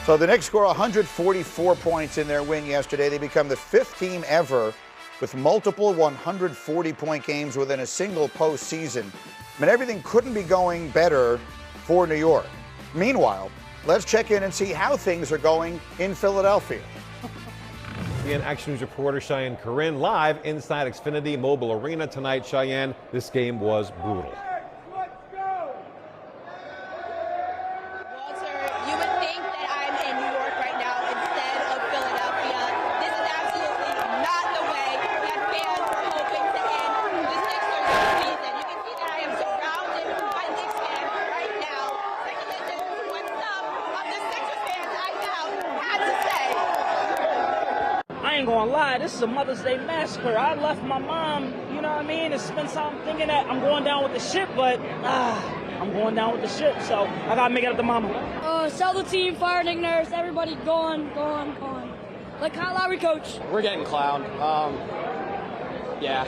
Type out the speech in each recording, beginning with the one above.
So the Knicks score 144 points in their win yesterday. They become the 5th team ever with multiple 140-point games within a single postseason. I mean, everything couldn't be going better for New York. Meanwhile, let's check in and see how things are going in Philadelphia. And Action News reporter Cheyenne Corinne live inside Xfinity Mobile Arena tonight. Cheyenne, this game was brutal. I ain't gonna lie, this is a Mother's Day massacre. I left my mom, you know what I mean, and spent time thinking that I'm going down with the ship, but I'm going down with the ship, so I gotta make it up to mama. Sell the team, fire Nick Nurse, everybody gone. Like Kyle Lowry, coach. We're getting clowned. Yeah,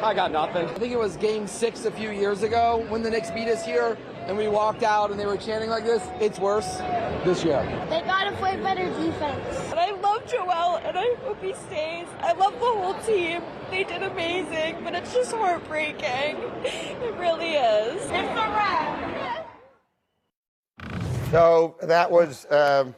I got nothing. I think it was game 6 a few years ago when the Knicks beat us here and we walked out and they were chanting like this. It's worse this year. They gotta play better defense. And I love Joel, and I hope he stays. I love the whole team. They did amazing, but it's just heartbreaking. It really is. It's a wrap. So that was the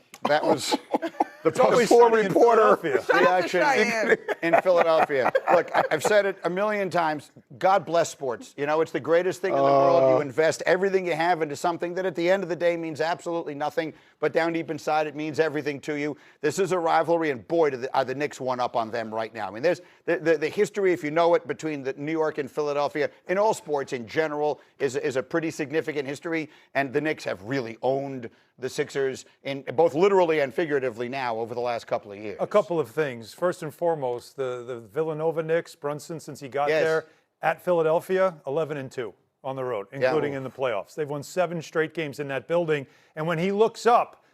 Post 4 reporter reaction in Philadelphia. Look, I've said it a million times. God bless sports. You know, it's the greatest thing in the world. You invest everything you have into something that at the end of the day means absolutely nothing, but down deep inside it means everything to you. This is a rivalry, and boy, are the Knicks one up on them right now. I mean, there's the history, if you know it, between the New York and Philadelphia in all sports in general is a pretty significant history, and the Knicks have really owned the Sixers in both literally and figuratively now over the last couple of years. A couple of things. First and foremost, the Villanova Knicks, Brunson, since he got there, at Philadelphia, 11-2 on the road, including in the playoffs. They've won 7 straight games in that building. And when he looks up,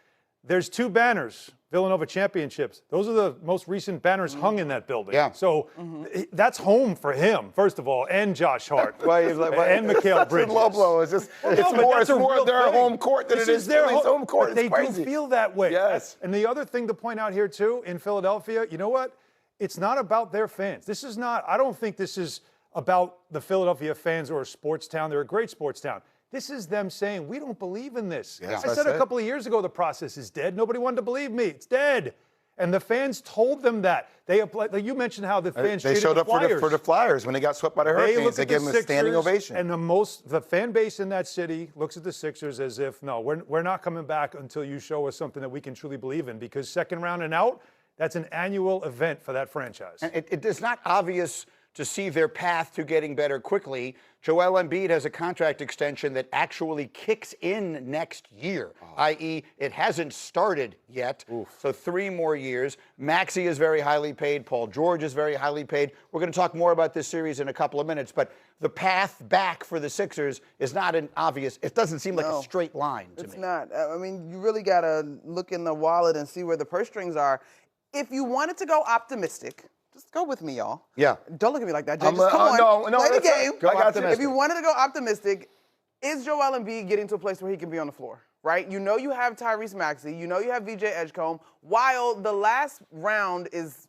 there's 2 banners, Villanova championships. Those are the most recent banners hung in that building. Yeah. So that's home for him, first of all, and Josh Hart, and Mikal Bridges. Low blow. It's just, it's more their home court than it is their home court. It's they crazy. do feel that way. Yes. And the other thing to point out here, too, in Philadelphia, you know what? It's not about their fans. This is not, I don't think this is about the Philadelphia fans or a sports town. They're a great sports town. This is them saying, we don't believe in this. Yeah, I said a couple of years ago, the process is dead. Nobody wanted to believe me. It's dead. And the fans told them that. They applied, like you mentioned how the fans they showed up for the Flyers when they got swept by the Hurricanes. They gave them a standing ovation. And the fan base in that city looks at the Sixers as if, no, we're not coming back until you show us something that we can truly believe in. Because second round and out, that's an annual event for that franchise. And it is not obvious to see their path to getting better quickly. Joel Embiid has a contract extension that actually kicks in next year, i.e. it hasn't started yet. So 3 more years. Maxey is very highly paid. Paul George is very highly paid. We're going to talk more about this series in a couple of minutes, but the path back for the Sixers is not an obvious, it doesn't seem like a straight line to me. It's not. I mean, you really got to look in the wallet and see where the purse strings are. If you wanted to go optimistic, just go with me, y'all. Yeah. Don't look at me like that, Jay. Just come on. No, play the game. If you wanted to go optimistic, is Joel Embiid getting to a place where he can be on the floor, right? You know you have Tyrese Maxey. You know you have VJ Edgecombe. While the last round is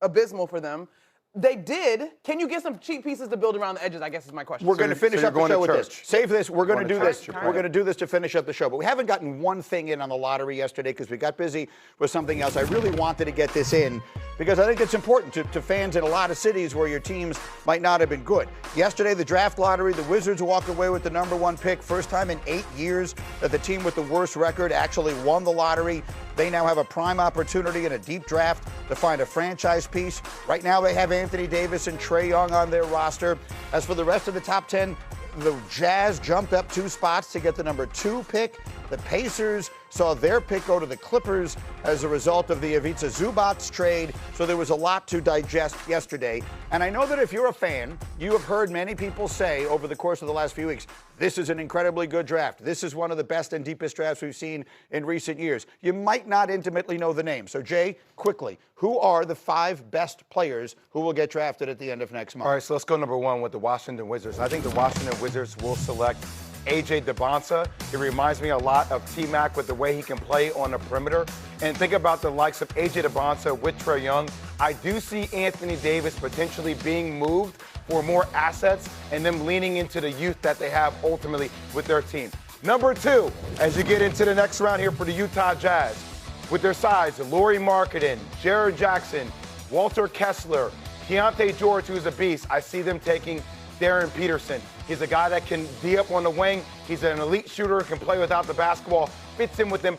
abysmal for them, they did. Can you get some cheap pieces to build around the edges, I guess is my question. We're going to finish up the show with this. Save this. We're going to do this. We're going to do this to finish up the show. But we haven't gotten one thing in on the lottery yesterday because we got busy with something else. I really wanted to get this in because I think it's important to fans in a lot of cities where your teams might not have been good. Yesterday, the draft lottery, the Wizards walked away with the #1 pick. First time in 8 years that the team with the worst record actually won the lottery. They now have a prime opportunity in a deep draft to find a franchise piece. Right now, they have Anthony Davis and Trae Young on their roster. As for the rest of the top 10, the Jazz jumped up 2 spots to get the #2 pick. The Pacers saw their pick go to the Clippers as a result of the Ivica Zubac trade. So there was a lot to digest yesterday. And I know that if you're a fan, you have heard many people say over the course of the last few weeks, this is an incredibly good draft. This is one of the best and deepest drafts we've seen in recent years. You might not intimately know the name. So, Jay, quickly, who are the 5 best players who will get drafted at the end of next month? All right, so let's go #1 with the Washington Wizards. I think the Washington Wizards will select 1.Dybantsa. It reminds me a lot of T-Mac with the way he can play on the perimeter. And think about the likes of 1.Dybantsa with Trae Young. I do see Anthony Davis potentially being moved for more assets and them leaning into the youth that they have ultimately with their team. Number 2, as you get into the next round here for the Utah Jazz, with their size, Lauri Markkanen, Jared Jackson, Walter Kessler, Keontae George, who's a beast. I see them taking Darren Peterson. He's a guy that can be up on the wing. He's an elite shooter, can play without the basketball, fits in with them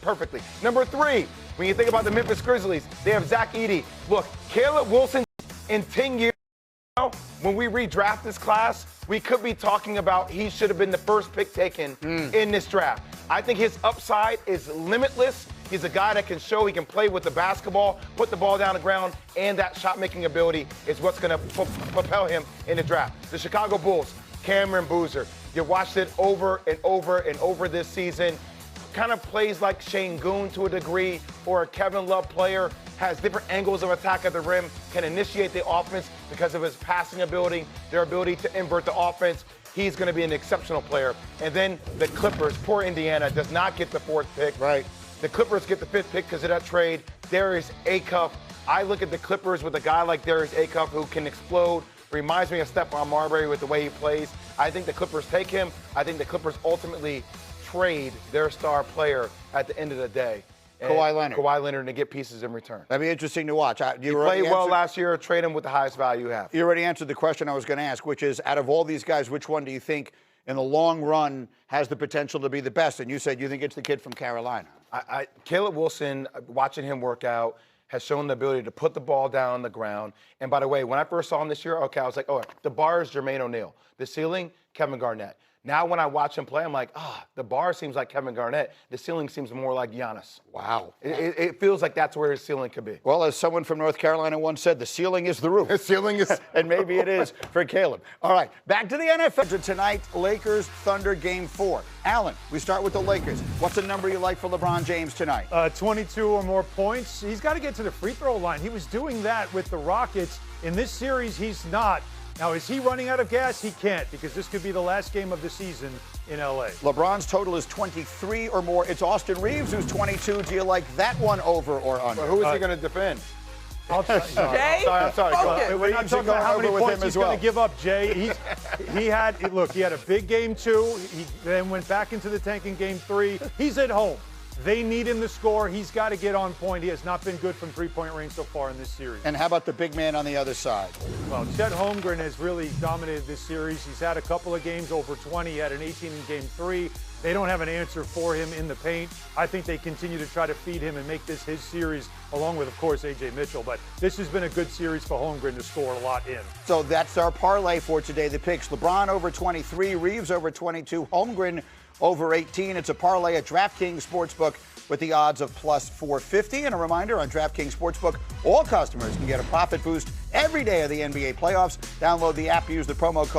perfectly. Number 3, when you think about the Memphis Grizzlies, they have Zach Edey. Look, Caleb Wilson in 10 years now, when we redraft this class, we could be talking about he should have been the first pick taken in this draft. I think his upside is limitless. He's a guy that can show he can play with the basketball, put the ball down the ground, and that shot-making ability is what's going to propel him in the draft. The Chicago Bulls, Cameron Boozer. You watched it over and over and over this season. Kind of plays like Shane Goon to a degree, or a Kevin Love player, has different angles of attack at the rim, can initiate the offense because of his passing ability, their ability to invert the offense. He's going to be an exceptional player. And then the Clippers, poor Indiana, does not get the 4th pick. Right. The Clippers get the 5th pick because of that trade. Darius Acuff. I look at the Clippers with a guy like Darius Acuff who can explode. Reminds me of Stephon Marbury with the way he plays. I think the Clippers take him. I think the Clippers ultimately trade their star player at the end of the day. Kawhi Leonard to get pieces in return. That'd be interesting to watch. You played well last year. Trade him with the highest value you have. You already answered the question I was going to ask, which is, out of all these guys, which one do you think in the long run has the potential to be the best? And you said you think it's the kid from Carolina. Caleb Wilson, watching him work out, has shown the ability to put the ball down on the ground. And by the way, when I first saw him this year, I was like, oh, the bar is Jermaine O'Neal. The ceiling, Kevin Garnett. Now when I watch him play, I'm like, the bar seems like Kevin Garnett. The ceiling seems more like Giannis. Wow. It feels like that's where his ceiling could be. Well, as someone from North Carolina once said, the ceiling is the roof. The ceiling is. And maybe it is for Caleb. All right, back to the NFL. Tonight, Lakers Thunder Game 4. Alan, we start with the Lakers. What's the number you like for LeBron James tonight? 22 or more points. He's got to get to the free throw line. He was doing that with the Rockets. In this series, he's not. Now, is he running out of gas? He can't, because this could be the last game of the season in L.A. LeBron's total is 23 or more. It's Austin Reeves who's 22. Do you like that one over or under? Well, who is he going to defend? Jay? I'm sorry. We're not talking about how many points he's going to give up, Jay. He had a big game 2. He then went back into the tank in game 3. He's at home. They need him to score. He's got to get on point. He has not been good from three-point range so far in this series. And how about the big man on the other side? Well, Chet Holmgren has really dominated this series. He's had a couple of games over 20. He had an 18 in game 3. They don't have an answer for him in the paint. I think they continue to try to feed him and make this his series, along with, of course, A.J. Mitchell. But this has been a good series for Holmgren to score a lot in. So that's our parlay for today. The picks: LeBron over 23, Reeves over 22, Holmgren over 18. It's a parlay at DraftKings Sportsbook with the odds of plus 450. And a reminder, on DraftKings Sportsbook, all customers can get a profit boost every day of the NBA playoffs. Download the app, use the promo code